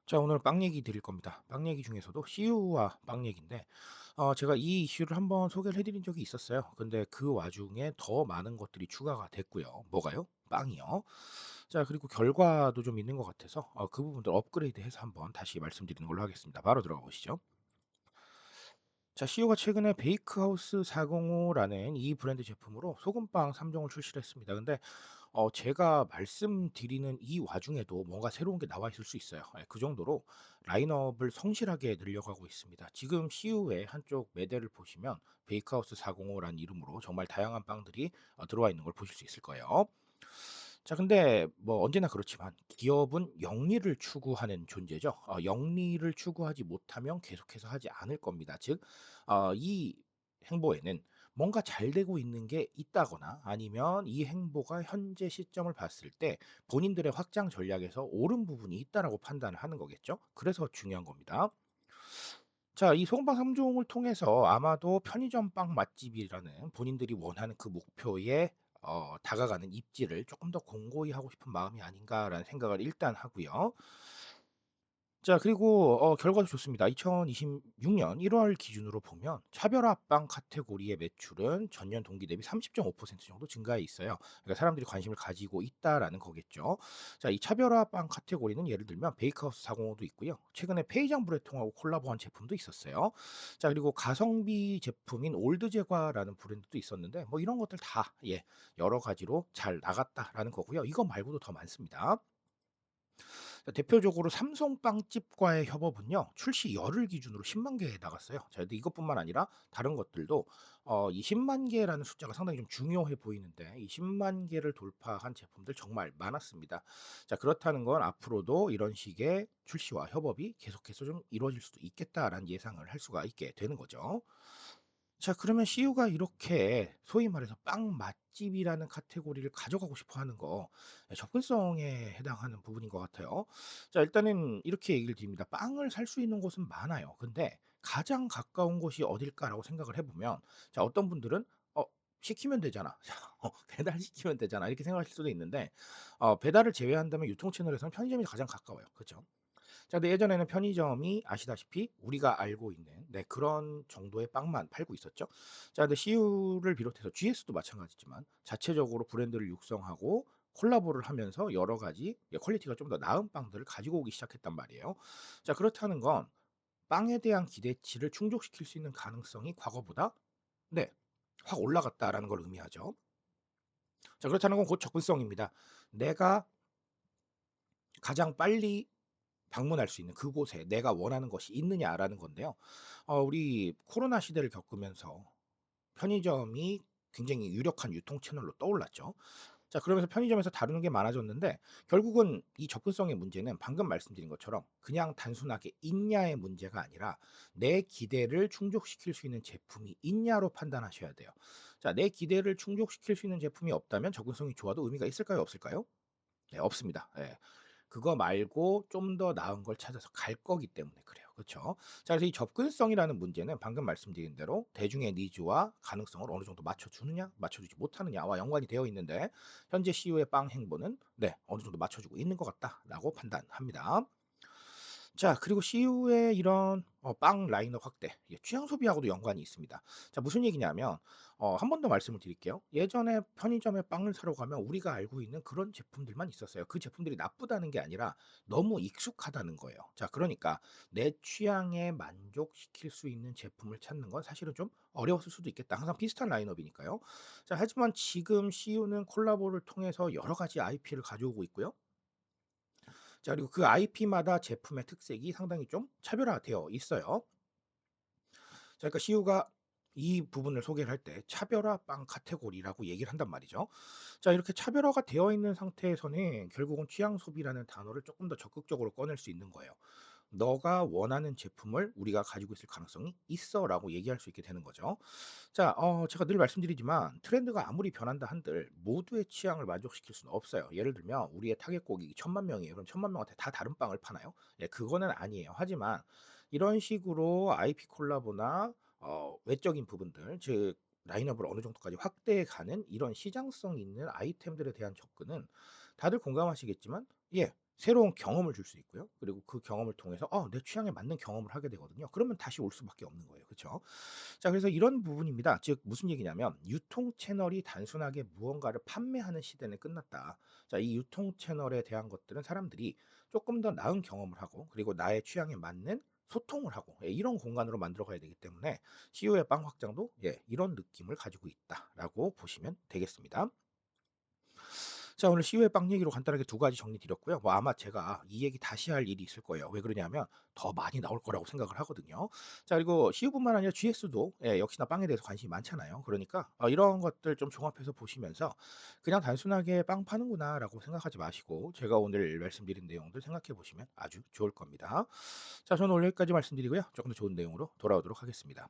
자, 오늘 빵 얘기 드릴 겁니다. 빵 얘기 중에서도 CU와 빵 얘기인데, 제가 이 이슈를 한번 소개를 해드린 적이 있었어요. 근데 그 와중에 더 많은 것들이 추가가 됐고요. 뭐가요? 빵이요. 자, 그리고 결과도 좀 있는 것 같아서 그 부분들 업그레이드해서 한번 다시 말씀드리는 걸로 하겠습니다. 바로 들어가 보시죠. 자, CU가 최근에 베이크하우스 405라는 이 브랜드 제품으로 소금빵 3종을 출시를 했습니다. 근데 제가 말씀드리는 이 와중에도 뭔가 새로운 게 나와 있을 수 있어요. 예, 그 정도로 라인업을 성실하게 늘려가고 있습니다. 지금 CU의 한쪽 매대를 보시면 베이크하우스 405라는 이름으로 정말 다양한 빵들이 들어와 있는 걸 보실 수 있을 거예요. 자, 근데 뭐 언제나 그렇지만 기업은 영리를 추구하는 존재죠. 영리를 추구하지 못하면 계속해서 하지 않을 겁니다. 즉, 이 행보에는 뭔가 잘 되고 있는 게 있다거나 아니면 이 행보가 현재 시점을 봤을 때 본인들의 확장 전략에서 옳은 부분이 있다라고 판단을 하는 거겠죠. 그래서 중요한 겁니다. 자, 이 소금빵 3 종을 통해서 아마도 편의점 빵 맛집이라는 본인들이 원하는 그 목표에 다가가는 입지를 조금 더 공고히 하고 싶은 마음이 아닌가라는 생각을 일단 하고요. 자, 그리고 결과도 좋습니다. 2026년 1월 기준으로 보면 차별화 빵 카테고리의 매출은 전년 동기 대비 30.5% 정도 증가해 있어요. 그러니까 사람들이 관심을 가지고 있다라는 거겠죠. 자, 이 차별화 빵 카테고리는 예를 들면 베이크하우스 405도 있고요. 최근에 페이장 브레통하고 콜라보한 제품도 있었어요. 자, 그리고 가성비 제품인 올드제과라는 브랜드도 있었는데 뭐 이런 것들 다 여러 가지로 잘 나갔다라는 거고요. 이거 말고도 더 많습니다. 대표적으로 삼성 빵집과의 협업은요. 출시 열흘 기준으로 10만 개 나갔어요. 자, 근데 이것뿐만 아니라 다른 것들도 이 10만 개라는 숫자가 상당히 좀 중요해 보이는데 이 10만 개를 돌파한 제품들 정말 많았습니다. 자, 그렇다는 건 앞으로도 이런 식의 출시와 협업이 계속해서 좀 이루어질 수도 있겠다라는 예상을 할 수가 있게 되는 거죠. 자, 그러면 CU가 이렇게 소위 말해서 빵 맛집이라는 카테고리를 가져가고 싶어 하는 거 접근성에 해당하는 부분인 것 같아요. 자, 일단은 이렇게 얘기를 드립니다. 빵을 살 수 있는 곳은 많아요. 근데 가장 가까운 곳이 어딜까라고 생각을 해 보면 자, 어떤 분들은 '시키면 되잖아. 배달시키면 되잖아.' 이렇게 생각하실 수도 있는데 배달을 제외한다면 유통 채널에서는 편의점이 가장 가까워요. 그죠? 자, 근데 예전에는 편의점이 아시다시피 우리가 알고 있는 그런 정도의 빵만 팔고 있었죠. 자, 근데 CU를 비롯해서 GS도 마찬가지지만 자체적으로 브랜드를 육성하고 콜라보를 하면서 여러 가지 퀄리티가 좀 더 나은 빵들을 가지고 오기 시작했단 말이에요. 자, 그렇다는 건 빵에 대한 기대치를 충족시킬 수 있는 가능성이 과거보다 네, 확 올라갔다라는 걸 의미하죠. 자, 그렇다는 건 곧 접근성입니다. 내가 가장 빨리 방문할 수 있는 그곳에 내가 원하는 것이 있느냐라는 건데요. 우리 코로나 시대를 겪으면서 편의점이 굉장히 유력한 유통 채널로 떠올랐죠. 자, 그러면서 편의점에서 다루는 게 많아졌는데 결국은 이 접근성의 문제는 방금 말씀드린 것처럼 그냥 단순하게 있냐의 문제가 아니라 내 기대를 충족시킬 수 있는 제품이 있냐로 판단하셔야 돼요. 자, 내 기대를 충족시킬 수 있는 제품이 없다면 접근성이 좋아도 의미가 있을까요? 없을까요? 네, 없습니다. 예. 그거 말고 좀 더 나은 걸 찾아서 갈 거기 때문에 그래요. 그쵸? 자, 그래서 이 접근성이라는 문제는 방금 말씀드린 대로 대중의 니즈와 가능성을 어느 정도 맞춰 주느냐, 맞춰 주지 못하느냐와 연관이 되어 있는데 현재 CU의 빵 행보는 어느 정도 맞춰 주고 있는 것 같다라고 판단합니다. 자, 그리고 CU의 이런 빵 라인업 확대, 이게 취향 소비하고도 연관이 있습니다. 자, 무슨 얘기냐면 한 번 더 말씀을 드릴게요. 예전에 편의점에 빵을 사러 가면 우리가 알고 있는 그런 제품들만 있었어요. 그 제품들이 나쁘다는 게 아니라 너무 익숙하다는 거예요. 자, 그러니까 내 취향에 만족시킬 수 있는 제품을 찾는 건 사실은 좀 어려웠을 수도 있겠다. 항상 비슷한 라인업이니까요. 자, 하지만 지금 CU는 콜라보를 통해서 여러 가지 IP를 가져오고 있고요. 자, 그리고 그 IP마다 제품의 특색이 상당히 좀 차별화되어 있어요. 자, 그러니까 CU가 이 부분을 소개를 할 때 차별화 빵 카테고리라고 얘기를 한단 말이죠. 자, 이렇게 차별화가 되어 있는 상태에서는 결국은 취향 소비라는 단어를 조금 더 적극적으로 꺼낼 수 있는 거예요. "너가 원하는 제품을 우리가 가지고 있을 가능성이 있어."라고 얘기할 수 있게 되는 거죠. 자, 제가 늘 말씀드리지만 트렌드가 아무리 변한다 한들 모두의 취향을 만족시킬 수는 없어요. 예를 들면 우리의 타겟 고객이 1,000,000 명이에요. 그럼 1,000,000 명한테 다 다른 빵을 파나요? 예, 그거는 아니에요. 하지만 이런 식으로 IP 콜라보나 외적인 부분들, 즉 라인업을 어느 정도까지 확대해 가는 이런 시장성 있는 아이템들에 대한 접근은 다들 공감하시겠지만 새로운 경험을 줄 수 있고요. 그리고 그 경험을 통해서 내 취향에 맞는 경험을 하게 되거든요. 그러면 다시 올 수밖에 없는 거예요. 그쵸? 자, 그래서 이런 부분입니다. 즉 무슨 얘기냐면 유통 채널이 단순하게 무언가를 판매하는 시대는 끝났다. 자, 이 유통 채널에 대한 것들은 사람들이 조금 더 나은 경험을 하고 그리고 나의 취향에 맞는 소통을 하고 이런 공간으로 만들어 가야 되기 때문에 CEO의 빵 확장도 이런 느낌을 가지고 있다라고 보시면 되겠습니다. 자, 오늘 CU의 빵 얘기로 간단하게 두 가지 정리 드렸고요. 뭐 아마 제가 이 얘기 다시 할 일이 있을 거예요. 왜 그러냐면 더 많이 나올 거라고 생각을 하거든요. 자, 그리고 CU뿐만 아니라 GS도 역시나 빵에 대해서 관심이 많잖아요. 그러니까 이런 것들 좀 종합해서 보시면서 그냥 단순하게 '빵 파는구나.'라고 생각하지 마시고 제가 오늘 말씀드린 내용들 생각해 보시면 아주 좋을 겁니다. 자, 저는 오늘 여기까지 말씀드리고요. 조금 더 좋은 내용으로 돌아오도록 하겠습니다.